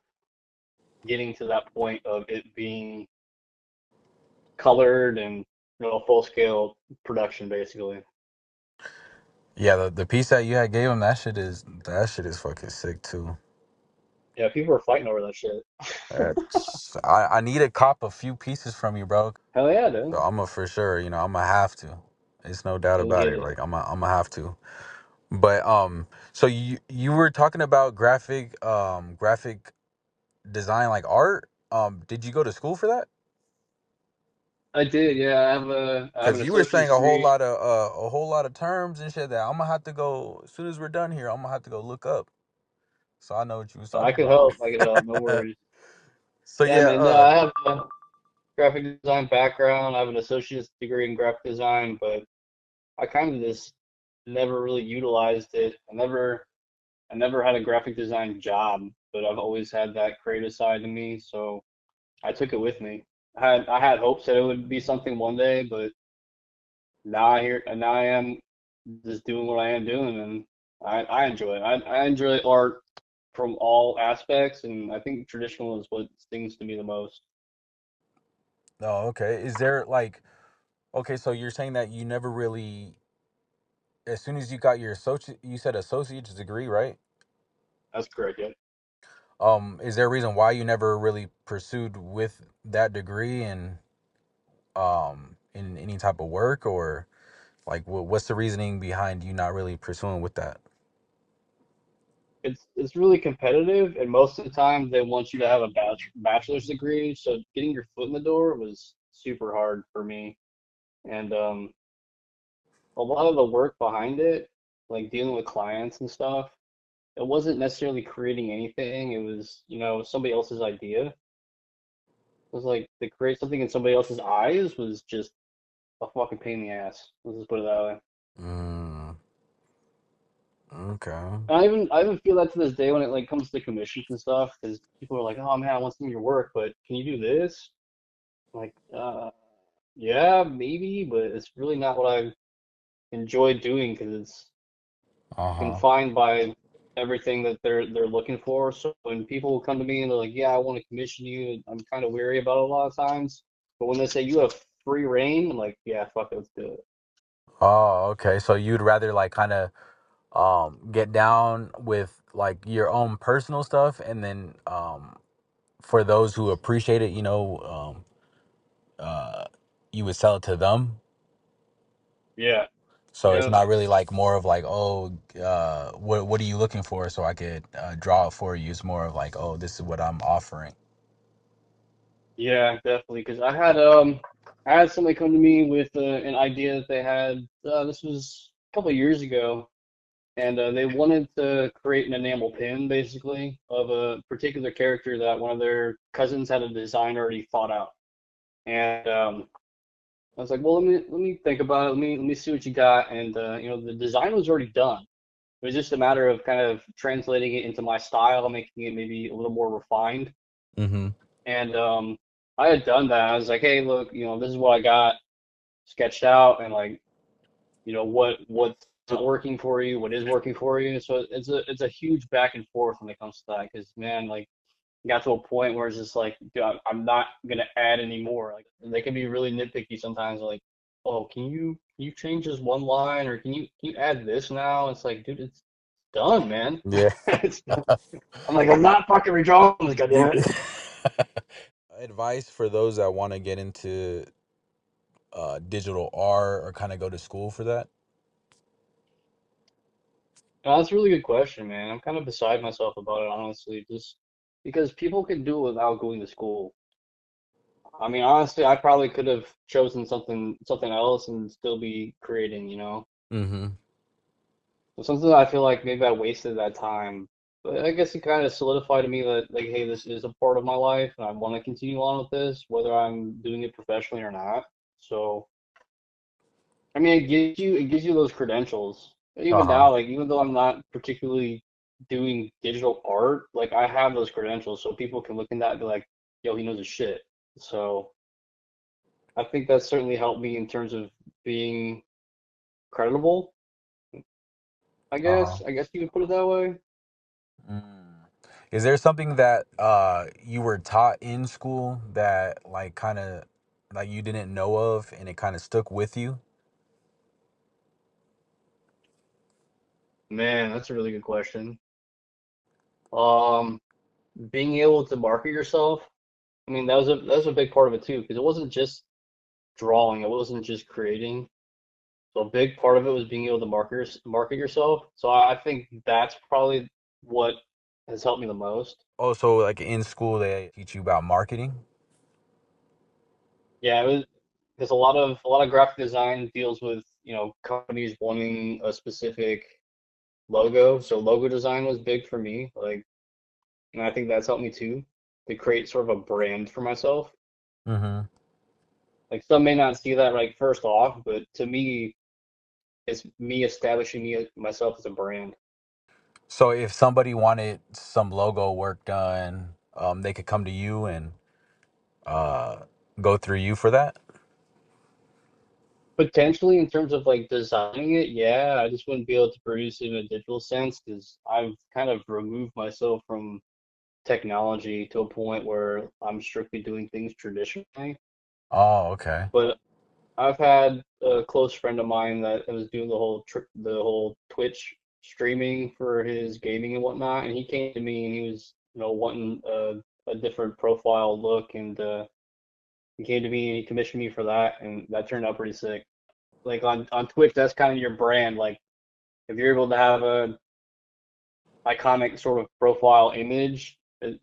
getting to that point of it being colored and full scale production basically. Yeah, the piece that you had gave him, that shit is fucking sick too. Yeah, people were fighting over that shit. I need to cop a few pieces from you, bro. Hell yeah, So dude. I'm gonna for sure, I'm gonna have to. It's no doubt You'll about get it. it. Like I'm gonna have to. But so you were talking about graphic design like art. Did you go to school for that? I did, yeah. I have Cause an you were saying associate's degree. a whole lot of terms and shit that I'm gonna have to go as soon as we're done here. I'm gonna have to go look up. So I know what you was I talking could about. help. I could help. No worries. So Yeah, yeah, man. No, I have a graphic design background. I have an associate's degree in graphic design, but I kind of just never really utilized it. I never had a graphic design job, but I've always had that creative side to me, so I took it with me. I had hopes that it would be something one day, but now I am just doing what I am doing, and I enjoy it. I enjoy art from all aspects, and I think traditional is what stings to me the most. oh, okay. Is there like, okay, so you're saying that you never really, as soon as you got your associate, you said associate's degree, right? That's correct, yeah. Is there a reason why you never really pursued with that degree and in any type of work, or like what's the reasoning behind you not really pursuing with that? It's really competitive, and most of the time they want you to have a bachelor's degree. So getting your foot in the door was super hard for me, and a lot of the work behind it, like dealing with clients and stuff, it wasn't necessarily creating anything. It was, somebody else's idea. It was like to create something in somebody else's eyes was just a fucking pain in the ass. Let's just put it that way. Mm, okay. And I even feel that to this day when it like comes to commissions and stuff, because people are like, "Oh man, I want some of your work, but can you do this?" I'm like, yeah, maybe, but it's really not what I enjoy doing because it's Uh-huh. confined by everything that they're looking for. So when people come to me and they're like, "Yeah, I want to commission you," I'm kind of weary about it a lot of times. But when they say you have free reign, I'm like, "Yeah, fuck it, let's do it." Oh, okay. So you'd rather like kind of get down with like your own personal stuff, and then for those who appreciate it, uh you would sell it to them. Yeah, So it's yeah, not really like more of like, oh, what are you looking for, so I could draw it for you. It's more of like, oh, this is what I'm offering. yeah, definitely. Because I had somebody come to me with an idea that they had. This was a couple of years ago, and they wanted to create an enamel pin basically of a particular character that one of their cousins had a design already thought out. And I was like, well, let me think about it. Let me see what you got. And the design was already done. It was just a matter of kind of translating it into my style, making it maybe a little more refined. Mm-hmm. And I had done that. I was like, hey, look, this is what I got sketched out, and like, what's not working for you, what is working for you. So it's a huge back and forth when it comes to that, because man, like, got to a point where it's just like, dude, I'm not gonna add any more. Like, they can be really nitpicky sometimes. Like, oh, can you change this one line, or can you add this now? It's like, dude, it's done, man. Yeah. It's done. I'm like, I'm not fucking redrawing this, goddammit. Advice for those that want to get into digital art or kind of go to school for that. That's a really good question, man. I'm kind of beside myself about it, honestly, just because people can do it without going to school. I mean, honestly, I probably could have chosen something else and still be creating. Mm-hmm. So something that I feel like maybe I wasted that time. But I guess it kind of solidified to me that, like, hey, this is a part of my life and I want to continue on with this, whether I'm doing it professionally or not. So, I mean, it gives you those credentials. Even Uh-huh. now, like, even though I'm not particularly doing digital art, like, I have those credentials so people can look in that and be like, yo, he knows his shit. So I think that certainly helped me in terms of being credible, I Uh-huh. guess. I guess you could put it that way. Mm. Is there something that you were taught in school that like kind of like you didn't know of and it kind of stuck with you? Man, that's a really good question. Um, Being able to market yourself, I mean, that was a big part of it too, because it wasn't just drawing, it wasn't just creating. So a big part of it was being able to market yourself. So I think that's probably what has helped me the most. Also, like in school, they teach you about marketing. Yeah, it was because a lot of graphic design deals with, companies wanting a specific logo. So logo design was big for me. Like, and I think that's helped me too to create sort of a brand for myself. Mm-hmm. Like some may not see that like first off, but to me, it's me establishing me myself as a brand. So if somebody wanted some logo work done, they could come to you and uh, go through you for that. Potentially in terms of like designing it, yeah, I just wouldn't be able to produce it in a digital sense because I've kind of removed myself from technology to a point where I'm strictly doing things traditionally. Oh, okay. But I've had a close friend of mine that was doing the whole Twitch streaming for his gaming and whatnot, and he came to me and he was, wanting a different profile look, and he came to me and he commissioned me for that, and that turned out pretty sick. Like on Twitch, that's kind of your brand. Like if you're able to have a iconic sort of profile image, it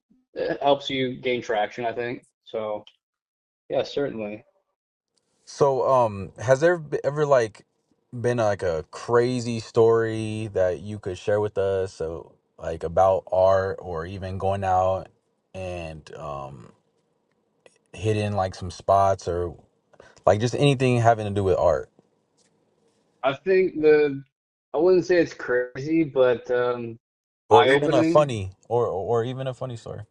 helps you gain traction, I think. So yeah, certainly. So, has there ever like been like a crazy story that you could share with us? So, like about art or even going out and hitting like some spots or like just anything having to do with art I think I wouldn't say it's crazy, but or even a eye-opening. funny or even a funny story.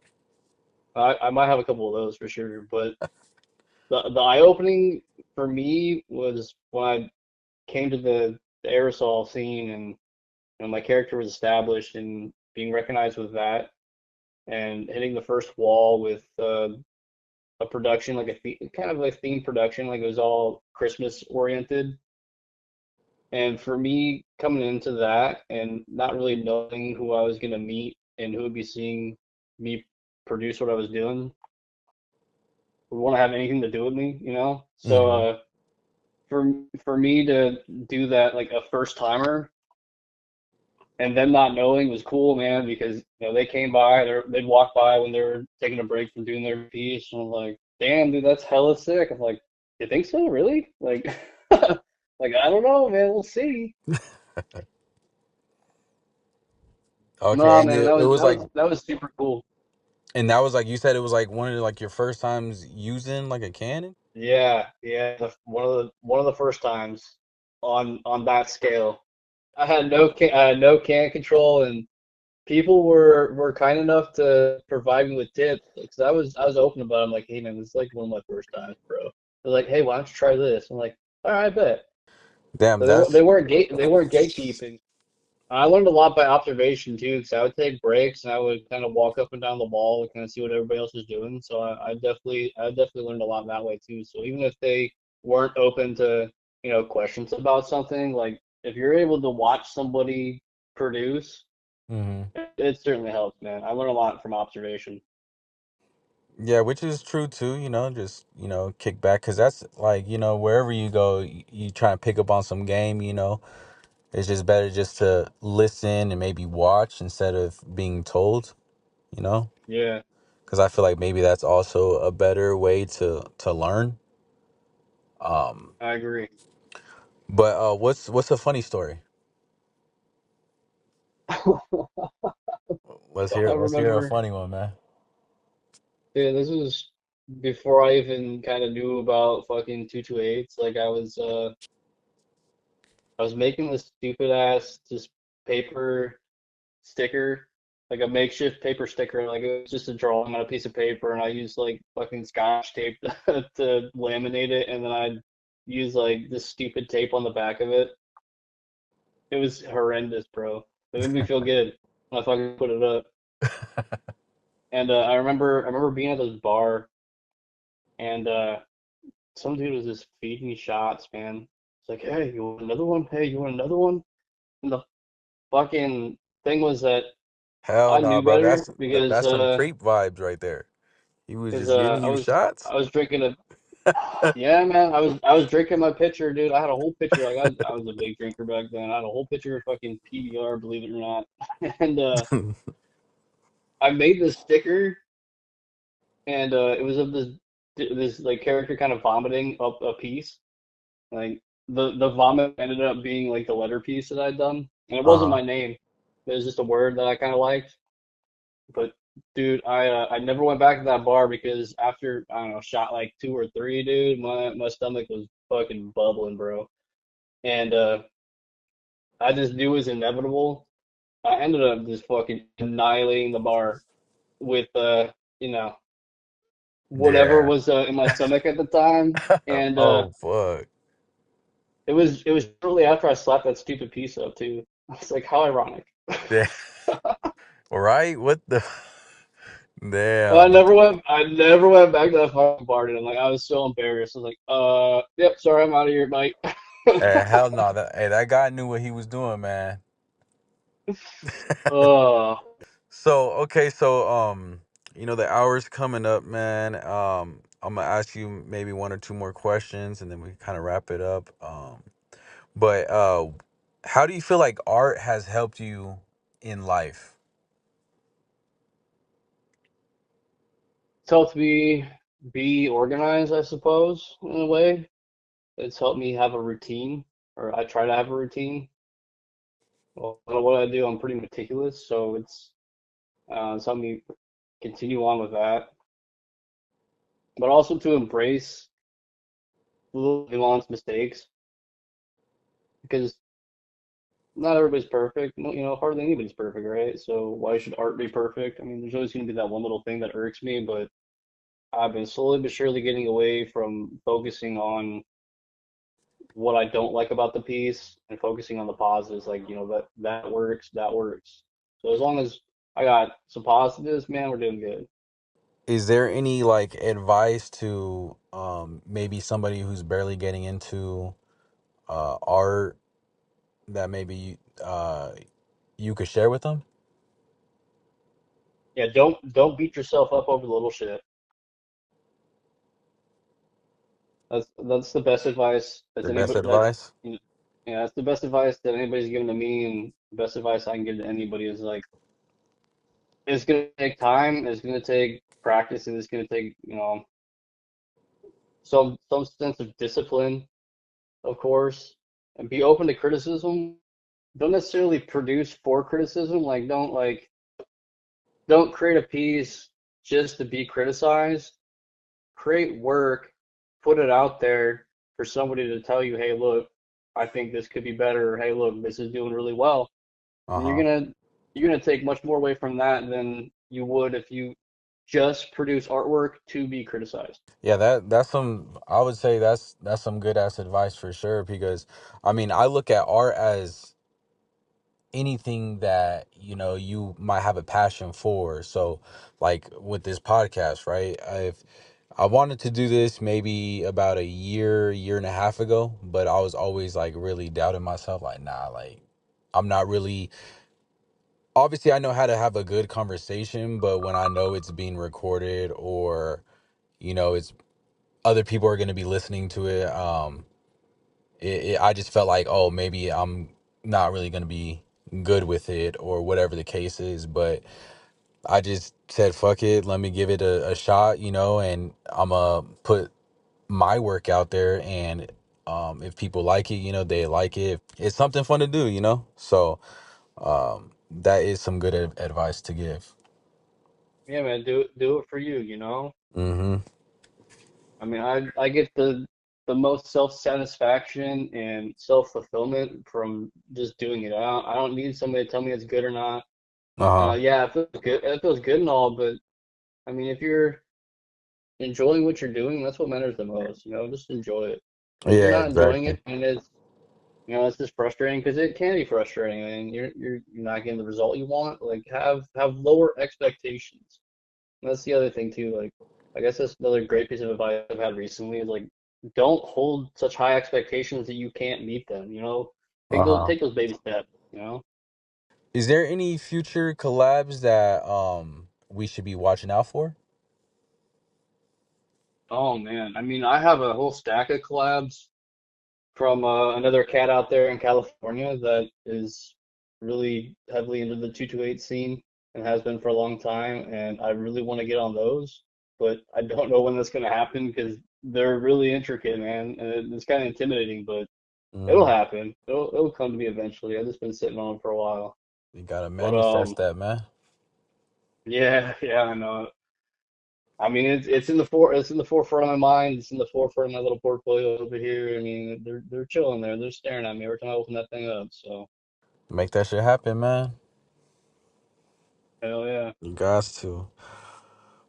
I might have a couple of those for sure, but the eye-opening for me was when I came to the aerosol scene and my character was established and being recognized with that and hitting the first wall with a production like kind of a theme production, like it was all Christmas oriented. And for me, coming into that and not really knowing who I was going to meet and who would be seeing me produce what I was doing would want to have anything to do with me, you know? So Mm-hmm. for me to do that like a first timer and them not knowing was cool, man, because they came by, they'd walk by when they were taking a break from doing their piece, and I'm like, damn, dude, that's hella sick. I'm like, you think so, really? Like, like I don't know, man, we'll see. Okay, No, and man, it was like, that was super cool. and that was like you said, it was like one of like your first times using like a Canon. Yeah, yeah, one of the first times on that scale. I had no can control, and people were kind enough to provide me with tips because I was open about it. I'm like, hey man, this is like one of my first times, bro. They're like, hey, why don't you try this? I'm like, all right, I bet. Damn, So that's they weren't gatekeeping. I learned a lot by observation too, because I would take breaks and I would kind of walk up and down the wall and kind of see what everybody else was doing. So I definitely learned a lot that way too. So even if they weren't open to, questions about something, like if you're able to watch somebody produce, hmm it certainly helps, man. I learn a lot from observation. yeah, which is true too. Just kick back because that's like wherever you go, you try and pick up on some game. It's just better just to listen and maybe watch instead of being told. You know, Yeah, because I feel like maybe that's also a better way to learn. Um, I agree. but what's a funny story? I Let's hear a remember, funny one, man. yeah, this was before I even kind of knew about fucking 228s. Like I was making this stupid ass just paper sticker, like a makeshift paper sticker. Like it was just a drawing on a piece of paper, and I used like fucking scotch tape to laminate it, and then I'd use like this stupid tape on the back of it. It was horrendous, bro. It made me feel good when I fucking put it up. And I remember being at this bar, and some dude was just feeding me shots, man. It's like, hey, you want another one? Hey, you want another one? And the fucking thing was that Hell I no, knew bro. better because That's some creep vibes right there. He was because just giving you shots. I was drinking a yeah, man, I was drinking my pitcher, dude. I had a whole pitcher. Like I was a big drinker back then. I had a whole pitcher of fucking PBR, believe it or not. And I made this sticker, and it was of this like character kind of vomiting up a piece. Like the vomit ended up being like the letter piece that I'd done, and it wasn't Uh-huh. my name. It was just a word that I kind of liked. But dude, I never went back to that bar because after I don't know, shot like two or three, dude, my stomach was fucking bubbling, bro. And I just knew it was inevitable. I ended up just fucking annihilating the bar with you know, whatever Yeah. was in my stomach at the time. And Oh fuck. it was shortly after I slapped that stupid piece up too. I was like, how ironic. Yeah. Right? What the Well, I damn. never went. I never went back to that fucking bar, dude. Like I was so embarrassed. I was like, yep, sorry, I'm out of here, mate. Hell no. That guy knew what he was doing, man. Oh, So okay, so the hour's coming up, man. I'm gonna ask you maybe one or two more questions, and then we kind of wrap it up. But how do you feel like art has helped you in life? it's helped me be organized, I suppose, in a way. It's helped me have a routine, or I try to have a routine. Well, what I do, I'm pretty meticulous, so it's helped me continue on with that, but also to embrace little nuanced mistakes because not everybody's perfect. Hardly anybody's perfect, right? So why should art be perfect? I mean, there's always going to be that one little thing that irks me, but I've been slowly but surely getting away from focusing on what I don't like about the piece and focusing on the positives. Like, that works, that works. So as long as I got some positives, man, we're doing good. Is there any like advice to maybe somebody who's barely getting into art that maybe you could share with them? Yeah, don't beat yourself up over the little shit. That's the best advice The best advice? yeah, that's the best advice that anybody's given to me, and the best advice I can give to anybody is like it's gonna take time, it's gonna take practice, and it's gonna take, some sense of discipline, of course, and be open to criticism. Don't necessarily produce for criticism. Like don't create a piece just to be criticized. Create work, put it out there for somebody to tell you, hey, look, I think this could be better, or hey, look, this is doing really well. And Uh-huh. you're gonna take much more away from that than you would if you just produce artwork to be criticized. Yeah, that's some I would say that's some good ass advice for sure because I mean, I look at art as anything that, you might have a passion for. So, like with this podcast, right? I wanted to do this maybe about a year and a half ago, but I was always like really doubting myself like, nah, like I'm not really obviously I know how to have a good conversation, but when I know it's being recorded or it's other people are going to be listening to it. I just felt like, oh, maybe I'm not really going to be good with it or whatever the case is. But I just said, fuck it, let me give it a shot, and I'm going to put my work out there. And if people like it, they like it. It's something fun to do, So that is some good advice to give. Yeah, man, do it for you, you know? Mm-hmm. I mean, I get the most self-satisfaction and self-fulfillment from just doing it. I don't need somebody to tell me it's good or not. Uh-huh. Yeah, it feels good and all, but I mean, if you're enjoying what you're doing, that's what matters the most, just enjoy it. If you're Yeah, not enjoying exactly. it, and it's just frustrating because it can be frustrating and you're not getting the result you want. Like have lower expectations. And that's the other thing too. Like I guess that's another great piece of advice I've had recently is like don't hold such high expectations that you can't meet them, Take those Uh-huh. take those baby steps. Is there any future collabs that we should be watching out for? Oh man. I mean, I have a whole stack of collabs from another cat out there in California that is really heavily into the 228 scene and has been for a long time. And I really want to get on those, but I don't know when that's going to happen because they're really intricate, man. And it's kind of intimidating, but it'll Mm. happen. It'll come to me eventually. I've just been sitting on it for a while. You gotta But manifest that, man. yeah, yeah, I know. I mean, it's in the forefront of my mind. It's in the forefront of my little portfolio over here. I mean, they're chilling there. They're staring at me every time I open that thing up. So Make that shit happen, man. hell yeah. You got to.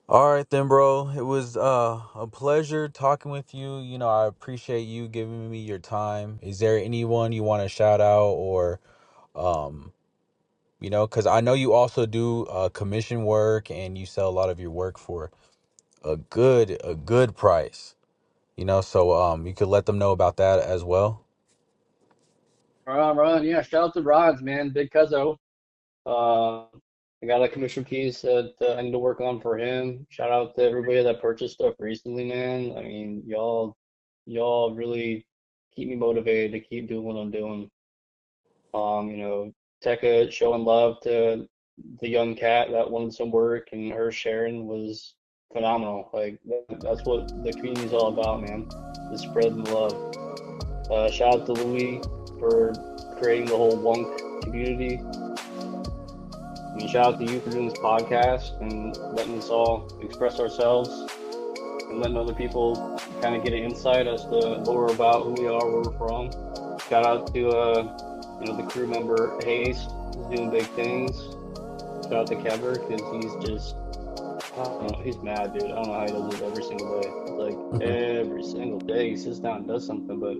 All right then, bro. It was a pleasure talking with you. I appreciate you giving me your time. Is there anyone you want to shout out or um because I know you also do commission work and you sell a lot of your work for a good price. So you could let them know about that as well. Right, yeah. Shout out to Rods, man. Big Cuzzo. Uh, I got a commission piece that I need to work on for him. Shout out to everybody that purchased stuff recently, man. I mean, y'all really keep me motivated to keep doing what I'm doing. You know, Tekka showing love to the young cat that wanted some work and her sharing was phenomenal. Like that's what the community is all about, man. Is spreading the love. Shout out to Louis for creating the whole Wunk community. I mean, shout out to you for doing this podcast and letting us all express ourselves and letting other people kind of get an insight as to more about who we are, where we're from. Shout out to the crew member Hayes, who's doing big things. Shout out to Kever because he's just I don't know, he's mad, dude. I don't know how he does it every single day. Like every single day he sits down and does something, but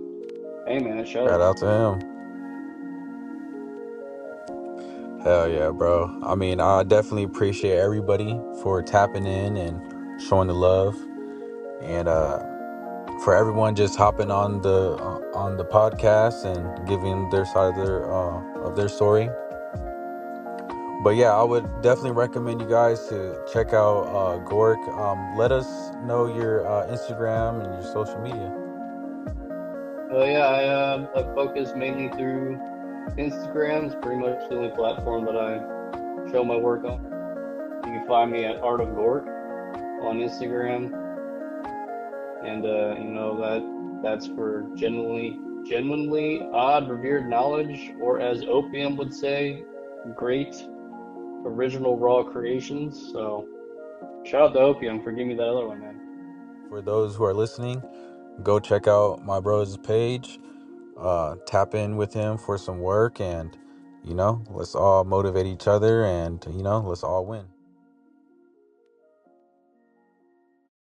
hey man, it Shout shows. out to him. Hell yeah, bro. I mean, I definitely appreciate everybody for tapping in and showing the love, and for everyone just hopping on the podcast and giving their side of their story. But yeah, I would definitely recommend you guys to check out Gork. Let us know your Instagram and your social media. Yeah, I focus mainly through Instagram. It's pretty much the only platform that I show my work on. You can find me at Art of Gork on Instagram, and that's for genuinely odd revered knowledge, or as Opium would say, great original raw creations. So shout out to Opium for giving me that other one, man. For those who are listening, go check out my bro's page. Tap in with him for some work, and let's all motivate each other, and let's all win.